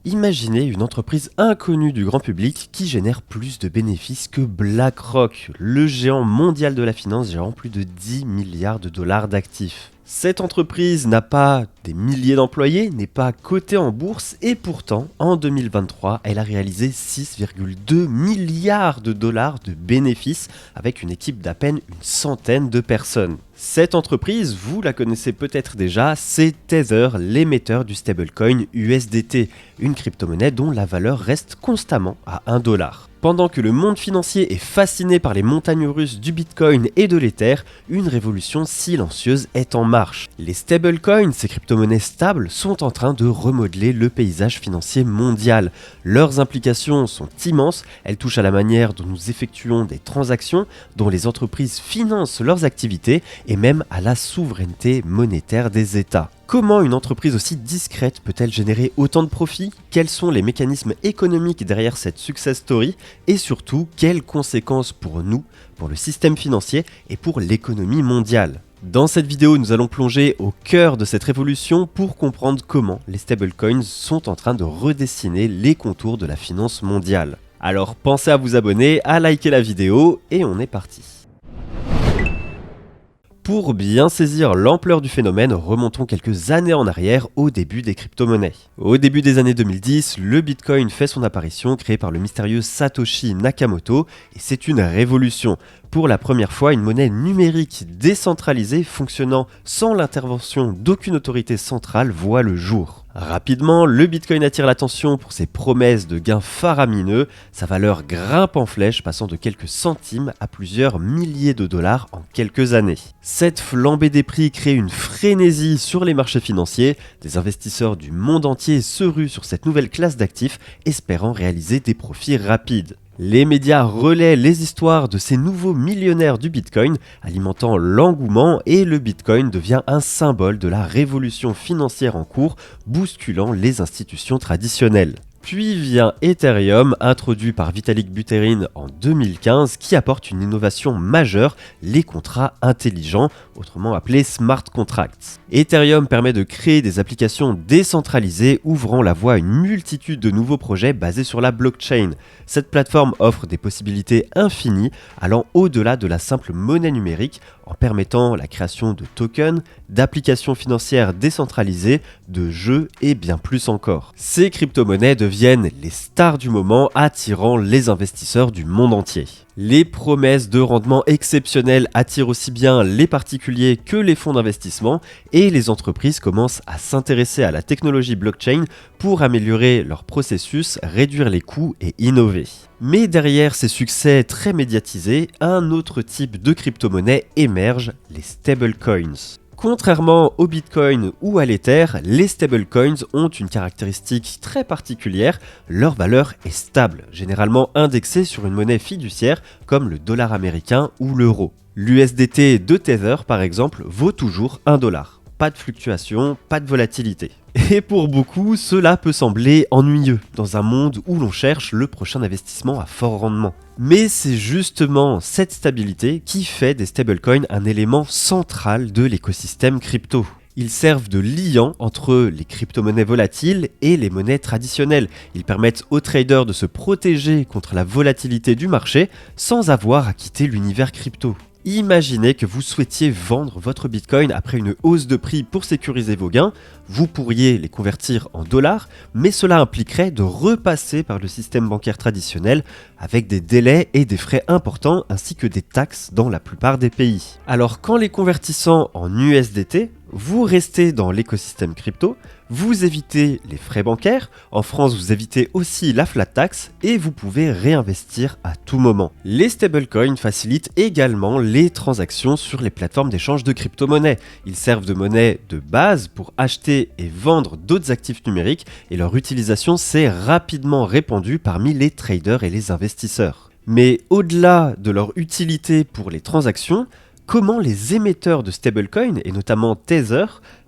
Imaginez une entreprise inconnue du grand public qui génère plus de bénéfices que BlackRock, le géant mondial de la finance gérant plus de 10 milliards de dollars d'actifs. Cette entreprise n'a pas des milliers d'employés, n'est pas cotée en bourse et pourtant, en 2023, elle a réalisé 6,2 milliards de dollars de bénéfices avec une équipe d'à peine une centaine de personnes. Cette entreprise, vous la connaissez peut-être déjà, c'est Tether, l'émetteur du stablecoin USDT, une crypto-monnaie dont la valeur reste constamment à 1 dollar. Pendant que le monde financier est fasciné par les montagnes russes du Bitcoin et de l'Ether, une révolution silencieuse est en marche. Les stablecoins, ces crypto-monnaies stables, sont en train de remodeler le paysage financier mondial. Leurs implications sont immenses, elles touchent à la manière dont nous effectuons des transactions, dont les entreprises financent leurs activités et même à la souveraineté monétaire des États. Comment une entreprise aussi discrète peut-elle générer autant de profits? Quels sont les mécanismes économiques derrière cette success story? Et surtout, quelles conséquences pour nous, pour le système financier et pour l'économie mondiale? Dans cette vidéo, nous allons plonger au cœur de cette révolution pour comprendre comment les stablecoins sont en train de redessiner les contours de la finance mondiale. Alors pensez à vous abonner, à liker la vidéo et on est parti. Pour bien saisir l'ampleur du phénomène, remontons quelques années en arrière au début des crypto-monnaies. Au début des années 2010, le Bitcoin fait son apparition créé par le mystérieux Satoshi Nakamoto et c'est une révolution. Pour la première fois, une monnaie numérique décentralisée fonctionnant sans l'intervention d'aucune autorité centrale voit le jour. Rapidement, le Bitcoin attire l'attention pour ses promesses de gains faramineux, sa valeur grimpe en flèche passant de quelques centimes à plusieurs milliers de dollars en quelques années. Cette flambée des prix crée une frénésie sur les marchés financiers, des investisseurs du monde entier se ruent sur cette nouvelle classe d'actifs espérant réaliser des profits rapides. Les médias relaient les histoires de ces nouveaux millionnaires du Bitcoin, alimentant l'engouement et le Bitcoin devient un symbole de la révolution financière en cours, bousculant les institutions traditionnelles. Puis vient Ethereum, introduit par Vitalik Buterin en 2015, qui apporte une innovation majeure, les contrats intelligents, autrement appelés smart contracts. Ethereum permet de créer des applications décentralisées, ouvrant la voie à une multitude de nouveaux projets basés sur la blockchain. Cette plateforme offre des possibilités infinies, allant au-delà de la simple monnaie numérique, en permettant la création de tokens, d'applications financières décentralisées, de jeux et bien plus encore. Ces crypto-monnaies deviennent les stars du moment, attirant les investisseurs du monde entier. Les promesses de rendement exceptionnels attirent aussi bien les particuliers que les fonds d'investissement et les entreprises commencent à s'intéresser à la technologie blockchain pour améliorer leur processus, réduire les coûts et innover. Mais derrière ces succès très médiatisés, un autre type de crypto-monnaie émerge, les stablecoins. Contrairement au Bitcoin ou à l'Ether, les stablecoins ont une caractéristique très particulière, leur valeur est stable, généralement indexée sur une monnaie fiduciaire comme le dollar américain ou l'euro. L'USDT de Tether par exemple vaut toujours 1 dollar. Pas de fluctuation, pas de volatilité. Et pour beaucoup, cela peut sembler ennuyeux dans un monde où l'on cherche le prochain investissement à fort rendement. Mais c'est justement cette stabilité qui fait des stablecoins un élément central de l'écosystème crypto. Ils servent de liant entre les crypto-monnaies volatiles et les monnaies traditionnelles. Ils permettent aux traders de se protéger contre la volatilité du marché sans avoir à quitter l'univers crypto. Imaginez que vous souhaitiez vendre votre Bitcoin après une hausse de prix pour sécuriser vos gains, vous pourriez les convertir en dollars, mais cela impliquerait de repasser par le système bancaire traditionnel avec des délais et des frais importants ainsi que des taxes dans la plupart des pays. Alors qu'en les convertissant en USDT, vous restez dans l'écosystème crypto, vous évitez les frais bancaires, en France vous évitez aussi la flat tax et vous pouvez réinvestir à tout moment. Les stablecoins facilitent également les transactions sur les plateformes d'échange de crypto-monnaies. Ils servent de monnaie de base pour acheter et vendre d'autres actifs numériques et leur utilisation s'est rapidement répandue parmi les traders et les investisseurs. Mais au-delà de leur utilité pour les transactions, comment les émetteurs de stablecoins, et notamment Tether,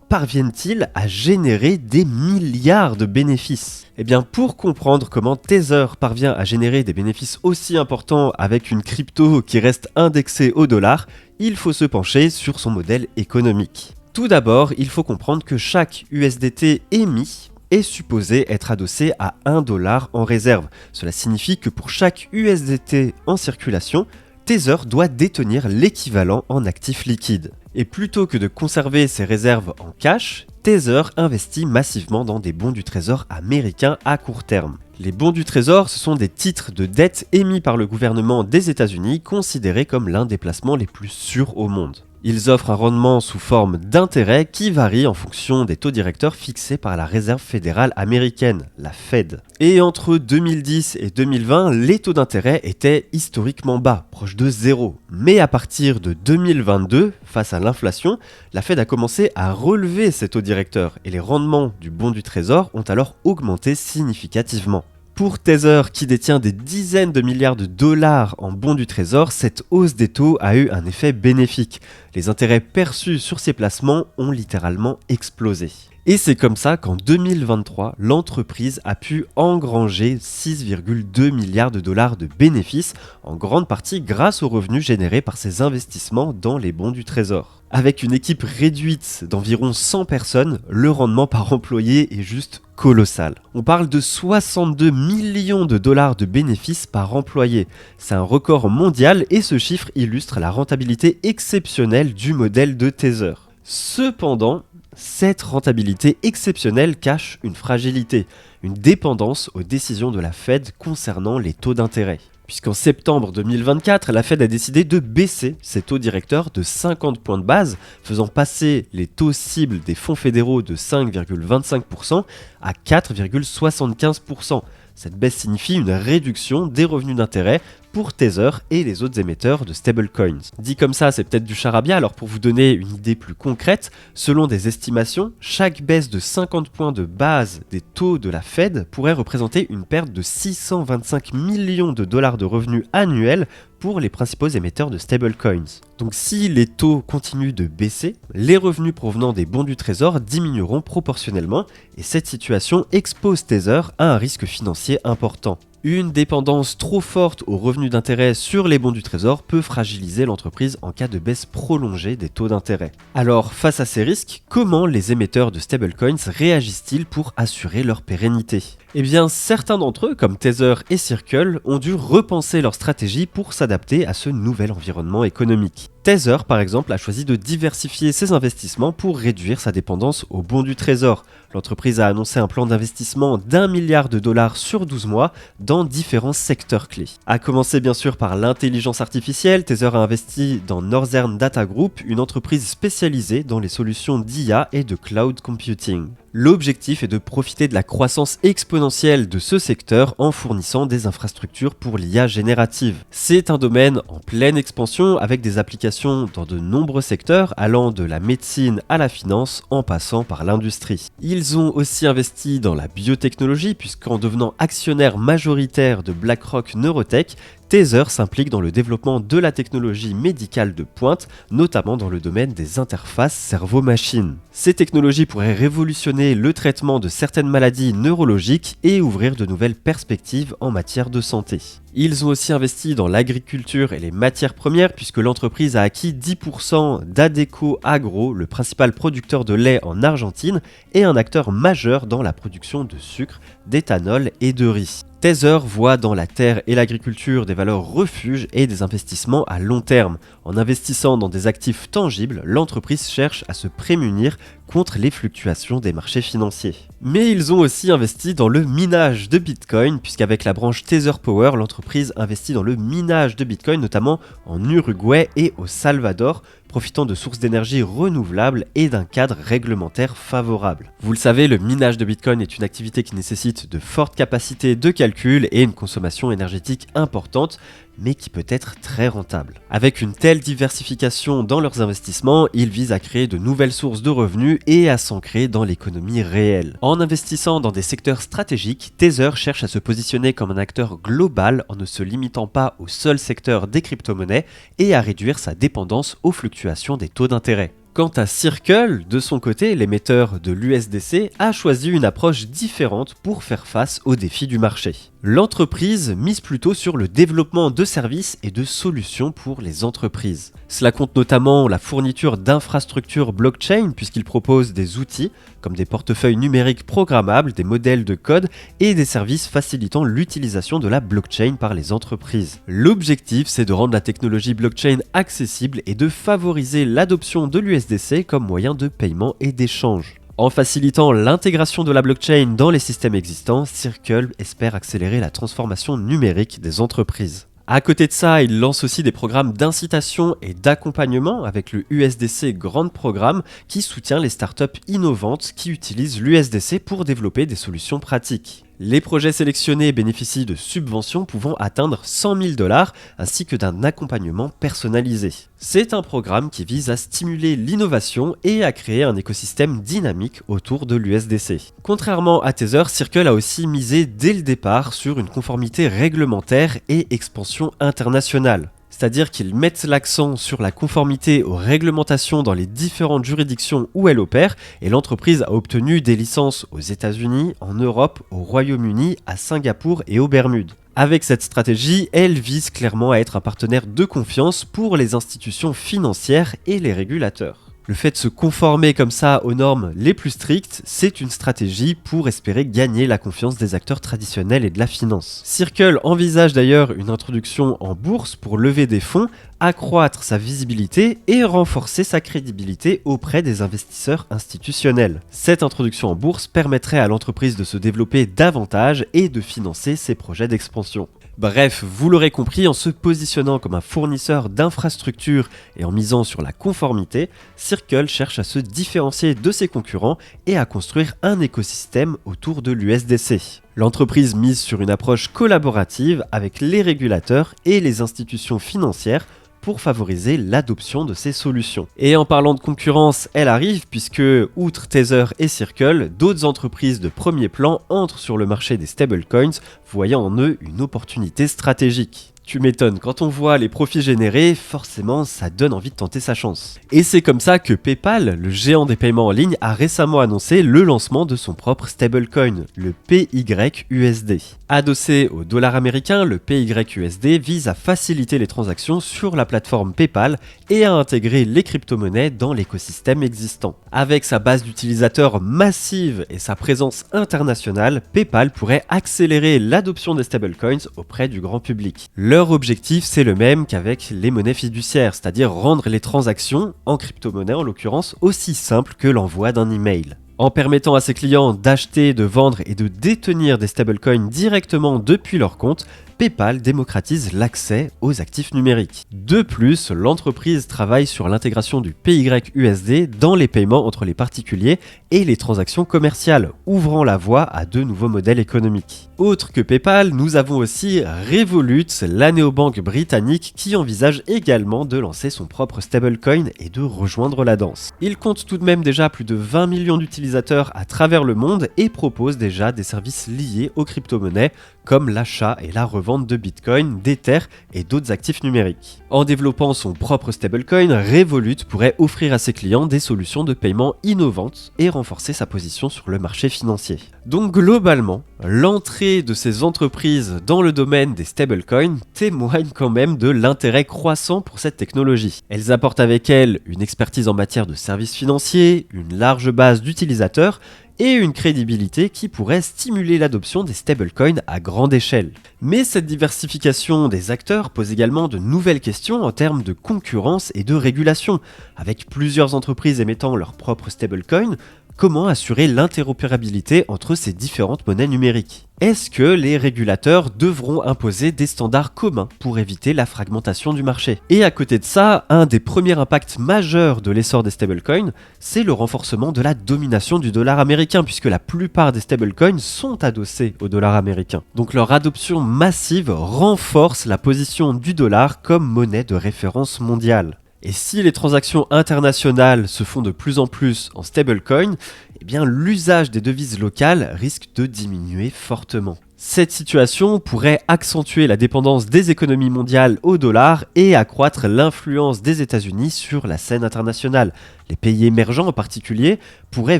parviennent-ils à générer des milliards de bénéfices? Eh bien, pour comprendre comment Tether parvient à générer des bénéfices aussi importants avec une crypto qui reste indexée au dollar, il faut se pencher sur son modèle économique. Tout d'abord, il faut comprendre que chaque USDT émis est supposé être adossé à 1 dollar en réserve. Cela signifie que pour chaque USDT en circulation, Tether doit détenir l'équivalent en actifs liquides. Et plutôt que de conserver ses réserves en cash, Tether investit massivement dans des bons du trésor américains à court terme. Les bons du trésor, ce sont des titres de dette émis par le gouvernement des États-Unis, considérés comme l'un des placements les plus sûrs au monde. Ils offrent un rendement sous forme d'intérêt qui varie en fonction des taux directeurs fixés par la Réserve fédérale américaine, la Fed. Et entre 2010 et 2020, les taux d'intérêt étaient historiquement bas, proches de zéro. Mais à partir de 2022, face à l'inflation, la Fed a commencé à relever ces taux directeurs et les rendements du bon du trésor ont alors augmenté significativement. Pour Tether, qui détient des dizaines de milliards de dollars en bons du trésor, cette hausse des taux a eu un effet bénéfique. Les intérêts perçus sur ces placements ont littéralement explosé. Et c'est comme ça qu'en 2023, l'entreprise a pu engranger 6,2 milliards de dollars de bénéfices, en grande partie grâce aux revenus générés par ses investissements dans les bons du trésor. Avec une équipe réduite d'environ 100 personnes, le rendement par employé est juste colossal. On parle de 62 millions de dollars de bénéfices par employé. C'est un record mondial et ce chiffre illustre la rentabilité exceptionnelle du modèle de Tether. Cependant, cette rentabilité exceptionnelle cache une fragilité, une dépendance aux décisions de la Fed concernant les taux d'intérêt. Puisqu'en septembre 2024, la Fed a décidé de baisser ses taux directeurs de 50 points de base, faisant passer les taux cibles des fonds fédéraux de 5,25% à 4,75%. Cette baisse signifie une réduction des revenus d'intérêt pour Tether et les autres émetteurs de stablecoins. Dit comme ça, c'est peut-être du charabia, alors pour vous donner une idée plus concrète, selon des estimations, chaque baisse de 50 points de base des taux de la Fed pourrait représenter une perte de 625 millions de dollars de revenus annuels pour les principaux émetteurs de stablecoins. Donc si les taux continuent de baisser, les revenus provenant des bons du trésor diminueront proportionnellement et cette situation expose Tether à un risque financier important. Une dépendance trop forte aux revenus d'intérêt sur les bons du trésor peut fragiliser l'entreprise en cas de baisse prolongée des taux d'intérêt. Alors, face à ces risques, comment les émetteurs de stablecoins réagissent-ils pour assurer leur pérennité ? Eh bien, certains d'entre eux, comme Tether et Circle, ont dû repenser leur stratégie pour s'adapter à ce nouvel environnement économique. Tether, par exemple, a choisi de diversifier ses investissements pour réduire sa dépendance aux bons du trésor. L'entreprise a annoncé un plan d'investissement d'1 milliard de dollars sur 12 mois dans différents secteurs clés. À commencer bien sûr par l'intelligence artificielle, Tether a investi dans Northern Data Group, une entreprise spécialisée dans les solutions d'IA et de cloud computing. L'objectif est de profiter de la croissance exponentielle de ce secteur en fournissant des infrastructures pour l'IA générative. C'est un domaine en pleine expansion avec des applications dans de nombreux secteurs allant de la médecine à la finance en passant par l'industrie. Ils ont aussi investi dans la biotechnologie puisqu'en devenant actionnaire majoritaire de BlackRock Neurotech, Tether s'implique dans le développement de la technologie médicale de pointe, notamment dans le domaine des interfaces cerveau-machine. Ces technologies pourraient révolutionner le traitement de certaines maladies neurologiques et ouvrir de nouvelles perspectives en matière de santé. Ils ont aussi investi dans l'agriculture et les matières premières puisque l'entreprise a acquis 10% d'Adeco Agro, le principal producteur de lait en Argentine et un acteur majeur dans la production de sucre, d'éthanol et de riz. Tether voit dans la terre et l'agriculture des valeurs refuges et des investissements à long terme. En investissant dans des actifs tangibles, l'entreprise cherche à se prémunir contre les fluctuations des marchés financiers. Mais ils ont aussi investi dans le minage de Bitcoin, puisqu'avec la branche Tether Power, l'entreprise investit dans le minage de Bitcoin, notamment en Uruguay et au Salvador, profitant de sources d'énergie renouvelables et d'un cadre réglementaire favorable. Vous le savez, le minage de Bitcoin est une activité qui nécessite de fortes capacités de calcul et une consommation énergétique importante, mais qui peut être très rentable. Avec une telle diversification dans leurs investissements, ils visent à créer de nouvelles sources de revenus et à s'ancrer dans l'économie réelle. En investissant dans des secteurs stratégiques, Tether cherche à se positionner comme un acteur global en ne se limitant pas au seul secteur des crypto-monnaies et à réduire sa dépendance aux fluctuations des taux d'intérêt. Quant à Circle, de son côté, l'émetteur de l'USDC a choisi une approche différente pour faire face aux défis du marché. L'entreprise mise plutôt sur le développement de services et de solutions pour les entreprises. Cela compte notamment la fourniture d'infrastructures blockchain puisqu'il propose des outils comme des portefeuilles numériques programmables, des modèles de code et des services facilitant l'utilisation de la blockchain par les entreprises. L'objectif, c'est de rendre la technologie blockchain accessible et de favoriser l'adoption de l'USDC comme moyen de paiement et d'échange. En facilitant l'intégration de la blockchain dans les systèmes existants, Circle espère accélérer la transformation numérique des entreprises. À côté de ça, il lance aussi des programmes d'incitation et d'accompagnement avec le USDC Grand Programme qui soutient les startups innovantes qui utilisent l'USDC pour développer des solutions pratiques. Les projets sélectionnés bénéficient de subventions pouvant atteindre 100 000 $ ainsi que d'un accompagnement personnalisé. C'est un programme qui vise à stimuler l'innovation et à créer un écosystème dynamique autour de l'USDC. Contrairement à Tether, Circle a aussi misé dès le départ sur une conformité réglementaire et expansion internationale. C'est-à-dire qu'ils mettent l'accent sur la conformité aux réglementations dans les différentes juridictions où elle opère, et l'entreprise a obtenu des licences aux États-Unis, en Europe, au Royaume-Uni, à Singapour et aux Bermudes. Avec cette stratégie, elle vise clairement à être un partenaire de confiance pour les institutions financières et les régulateurs. Le fait de se conformer comme ça aux normes les plus strictes, c'est une stratégie pour espérer gagner la confiance des acteurs traditionnels et de la finance. Circle envisage d'ailleurs une introduction en bourse pour lever des fonds, accroître sa visibilité et renforcer sa crédibilité auprès des investisseurs institutionnels. Cette introduction en bourse permettrait à l'entreprise de se développer davantage et de financer ses projets d'expansion. Bref, vous l'aurez compris, en se positionnant comme un fournisseur d'infrastructures et en misant sur la conformité, Circle cherche à se différencier de ses concurrents et à construire un écosystème autour de l'USDC. L'entreprise mise sur une approche collaborative avec les régulateurs et les institutions financières pour favoriser l'adoption de ces solutions. Et en parlant de concurrence, elle arrive puisque, outre Tether et Circle, d'autres entreprises de premier plan entrent sur le marché des stablecoins, voyant en eux une opportunité stratégique. Tu m'étonnes, quand on voit les profits générés, forcément ça donne envie de tenter sa chance. Et c'est comme ça que PayPal, le géant des paiements en ligne, a récemment annoncé le lancement de son propre stablecoin, le PYUSD. Adossé au dollar américain, le PYUSD vise à faciliter les transactions sur la plateforme PayPal et à intégrer les crypto-monnaies dans l'écosystème existant. Avec sa base d'utilisateurs massive et sa présence internationale, PayPal pourrait accélérer l'adoption des stablecoins auprès du grand public. Leur objectif, c'est le même qu'avec les monnaies fiduciaires, c'est-à-dire rendre les transactions, en crypto-monnaie en l'occurrence, aussi simples que l'envoi d'un email. En permettant à ses clients d'acheter, de vendre et de détenir des stablecoins directement depuis leur compte, PayPal démocratise l'accès aux actifs numériques. De plus, l'entreprise travaille sur l'intégration du PYUSD dans les paiements entre les particuliers et les transactions commerciales, ouvrant la voie à de nouveaux modèles économiques. Autre que PayPal, nous avons aussi Revolut, la néobanque britannique qui envisage également de lancer son propre stablecoin et de rejoindre la danse. Il compte tout de même déjà plus de 20 millions d'utilisateurs à travers le monde et propose déjà des services liés aux crypto-monnaies comme l'achat et la revente de Bitcoin, d'Ether et d'autres actifs numériques. En développant son propre stablecoin, Revolut pourrait offrir à ses clients des solutions de paiement innovantes et renforcer sa position sur le marché financier. Donc globalement, l'entrée de ces entreprises dans le domaine des stablecoins témoigne quand même de l'intérêt croissant pour cette technologie. Elles apportent avec elles une expertise en matière de services financiers, une large base d'utilisateurs et une crédibilité qui pourrait stimuler l'adoption des stablecoins à grande échelle. Mais cette diversification des acteurs pose également de nouvelles questions en termes de concurrence et de régulation. Avec plusieurs entreprises émettant leurs propres stablecoins, comment assurer l'interopérabilité entre ces différentes monnaies numériques ? Est-ce que les régulateurs devront imposer des standards communs pour éviter la fragmentation du marché ? Et à côté de ça, un des premiers impacts majeurs de l'essor des stablecoins, c'est le renforcement de la domination du dollar américain, puisque la plupart des stablecoins sont adossés au dollar américain. Donc leur adoption massive renforce la position du dollar comme monnaie de référence mondiale. Et si les transactions internationales se font de plus en plus en stablecoin, eh bien l'usage des devises locales risque de diminuer fortement. Cette situation pourrait accentuer la dépendance des économies mondiales au dollar et accroître l'influence des États-Unis sur la scène internationale. Les pays émergents en particulier pourraient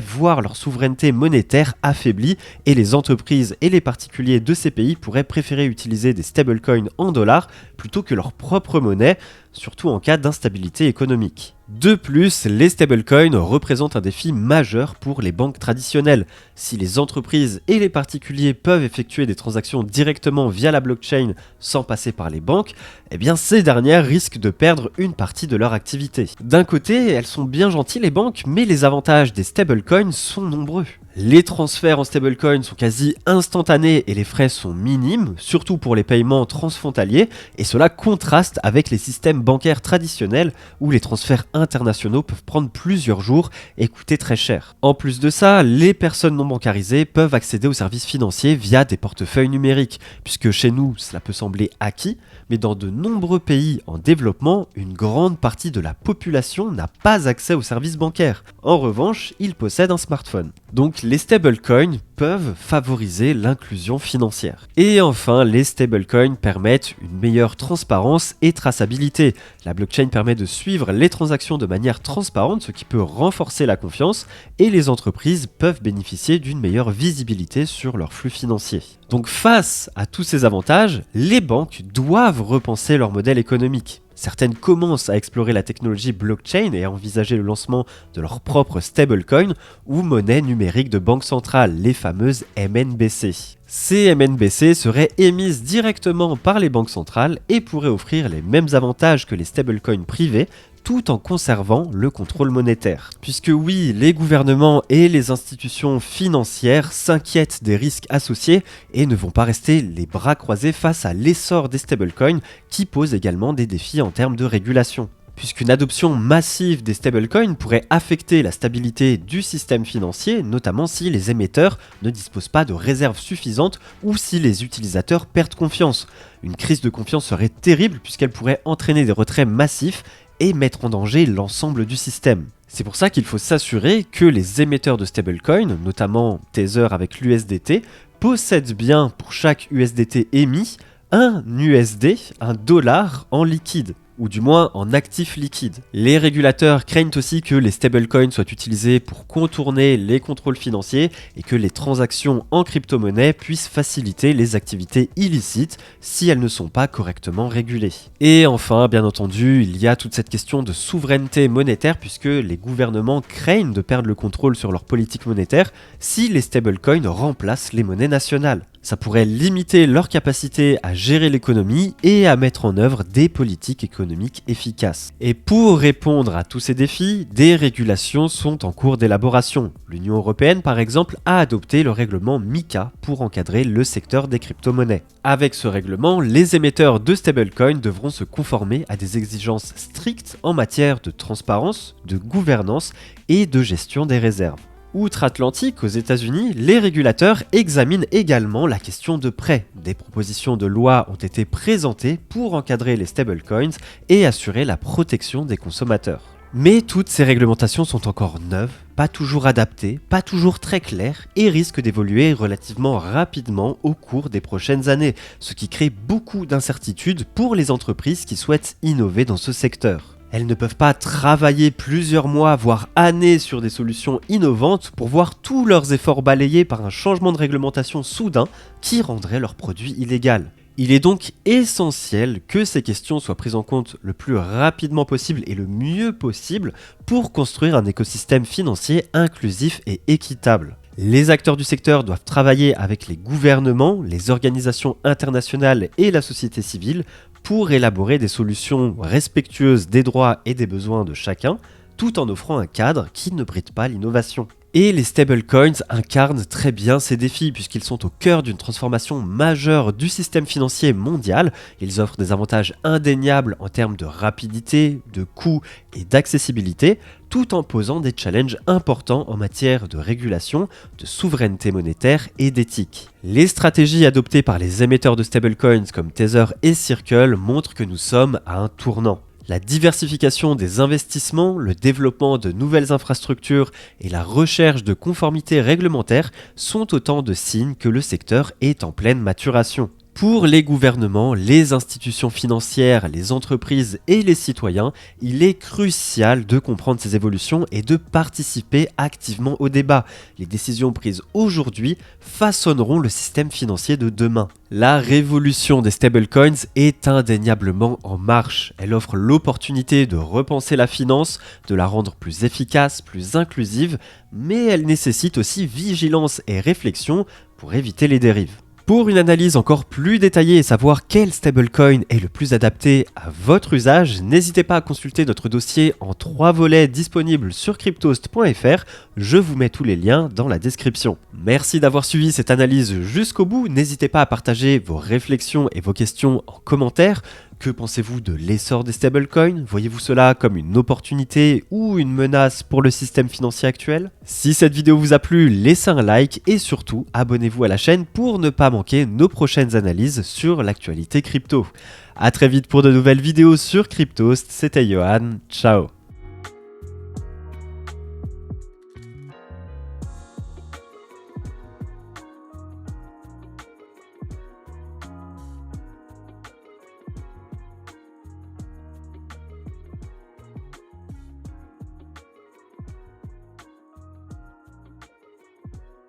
voir leur souveraineté monétaire affaiblie et les entreprises et les particuliers de ces pays pourraient préférer utiliser des stablecoins en dollars plutôt que leur propre monnaie, surtout en cas d'instabilité économique. De plus, les stablecoins représentent un défi majeur pour les banques traditionnelles. Si les entreprises et les particuliers peuvent effectuer des transactions directement via la blockchain sans passer par les banques, eh bien ces dernières risquent de perdre une partie de leur activité. D'un côté, elles sont bien gentilles les banques, mais les avantages des stablecoins sont nombreux. Les transferts en stablecoin sont quasi instantanés et les frais sont minimes, surtout pour les paiements transfrontaliers, et cela contraste avec les systèmes bancaires traditionnels où les transferts internationaux peuvent prendre plusieurs jours et coûter très cher. En plus de ça, les personnes non bancarisées peuvent accéder aux services financiers via des portefeuilles numériques, puisque chez nous cela peut sembler acquis, mais dans de nombreux pays en développement, une grande partie de la population n'a pas accès aux services bancaires. En revanche, ils possèdent un smartphone. Donc les stablecoins peuvent favoriser l'inclusion financière. Et enfin, les stablecoins permettent une meilleure transparence et traçabilité. La blockchain permet de suivre les transactions de manière transparente, ce qui peut renforcer la confiance, et les entreprises peuvent bénéficier d'une meilleure visibilité sur leurs flux financiers. Donc face à tous ces avantages, les banques doivent repenser leur modèle économique. Certaines commencent à explorer la technologie blockchain et à envisager le lancement de leur propre stablecoin ou monnaie numérique de banque centrale, les fameuses MNBC. Ces MNBC seraient émises directement par les banques centrales et pourraient offrir les mêmes avantages que les stablecoins privés, tout en conservant le contrôle monétaire. Puisque oui, les gouvernements et les institutions financières s'inquiètent des risques associés et ne vont pas rester les bras croisés face à l'essor des stablecoins qui posent également des défis en termes de régulation. Puisqu'une adoption massive des stablecoins pourrait affecter la stabilité du système financier, notamment si les émetteurs ne disposent pas de réserves suffisantes ou si les utilisateurs perdent confiance. Une crise de confiance serait terrible puisqu'elle pourrait entraîner des retraits massifs et mettre en danger l'ensemble du système. C'est pour ça qu'il faut s'assurer que les émetteurs de stablecoins, notamment Tether avec l'USDT, possèdent bien pour chaque USDT émis un USD, un dollar en liquide, ou du moins en actif liquide. Les régulateurs craignent aussi que les stablecoins soient utilisés pour contourner les contrôles financiers et que les transactions en crypto-monnaie puissent faciliter les activités illicites si elles ne sont pas correctement régulées. Et enfin, bien entendu, il y a toute cette question de souveraineté monétaire puisque les gouvernements craignent de perdre le contrôle sur leur politique monétaire si les stablecoins remplacent les monnaies nationales. Ça pourrait limiter leur capacité à gérer l'économie et à mettre en œuvre des politiques économiques efficaces. Et pour répondre à tous ces défis, des régulations sont en cours d'élaboration. L'Union européenne, par exemple, a adopté le règlement MiCA pour encadrer le secteur des crypto-monnaies. Avec ce règlement, les émetteurs de stablecoins devront se conformer à des exigences strictes en matière de transparence, de gouvernance et de gestion des réserves. Outre-Atlantique, aux États-Unis, les régulateurs examinent également la question de prêt. Des propositions de loi ont été présentées pour encadrer les stablecoins et assurer la protection des consommateurs. Mais toutes ces réglementations sont encore neuves, pas toujours adaptées, pas toujours très claires et risquent d'évoluer relativement rapidement au cours des prochaines années, ce qui crée beaucoup d'incertitudes pour les entreprises qui souhaitent innover dans ce secteur. Elles ne peuvent pas travailler plusieurs mois, voire années sur des solutions innovantes pour voir tous leurs efforts balayés par un changement de réglementation soudain qui rendrait leur produit illégal. Il est donc essentiel que ces questions soient prises en compte le plus rapidement possible et le mieux possible pour construire un écosystème financier inclusif et équitable. Les acteurs du secteur doivent travailler avec les gouvernements, les organisations internationales et la société civile pour élaborer des solutions respectueuses des droits et des besoins de chacun, tout en offrant un cadre qui ne bride pas l'innovation. Et les stablecoins incarnent très bien ces défis puisqu'ils sont au cœur d'une transformation majeure du système financier mondial. Ils offrent des avantages indéniables en termes de rapidité, de coût et d'accessibilité, tout en posant des challenges importants en matière de régulation, de souveraineté monétaire et d'éthique. Les stratégies adoptées par les émetteurs de stablecoins comme Tether et Circle montrent que nous sommes à un tournant. La diversification des investissements, le développement de nouvelles infrastructures et la recherche de conformité réglementaire sont autant de signes que le secteur est en pleine maturation. Pour les gouvernements, les institutions financières, les entreprises et les citoyens, il est crucial de comprendre ces évolutions et de participer activement au débat. Les décisions prises aujourd'hui façonneront le système financier de demain. La révolution des stablecoins est indéniablement en marche. Elle offre l'opportunité de repenser la finance, de la rendre plus efficace, plus inclusive, mais elle nécessite aussi vigilance et réflexion pour éviter les dérives. Pour une analyse encore plus détaillée et savoir quel stablecoin est le plus adapté à votre usage, n'hésitez pas à consulter notre dossier en 3 volets disponibles sur cryptost.fr. Je vous mets tous les liens dans la description. Merci d'avoir suivi cette analyse jusqu'au bout. N'hésitez pas à partager vos réflexions et vos questions en commentaire. Que pensez-vous de l'essor des stablecoins? Voyez-vous cela comme une opportunité ou une menace pour le système financier actuel? Si cette vidéo vous a plu, laissez un like et surtout abonnez-vous à la chaîne pour ne pas manquer nos prochaines analyses sur l'actualité crypto. A très vite pour de nouvelles vidéos sur Cryptost, c'était Johan, ciao.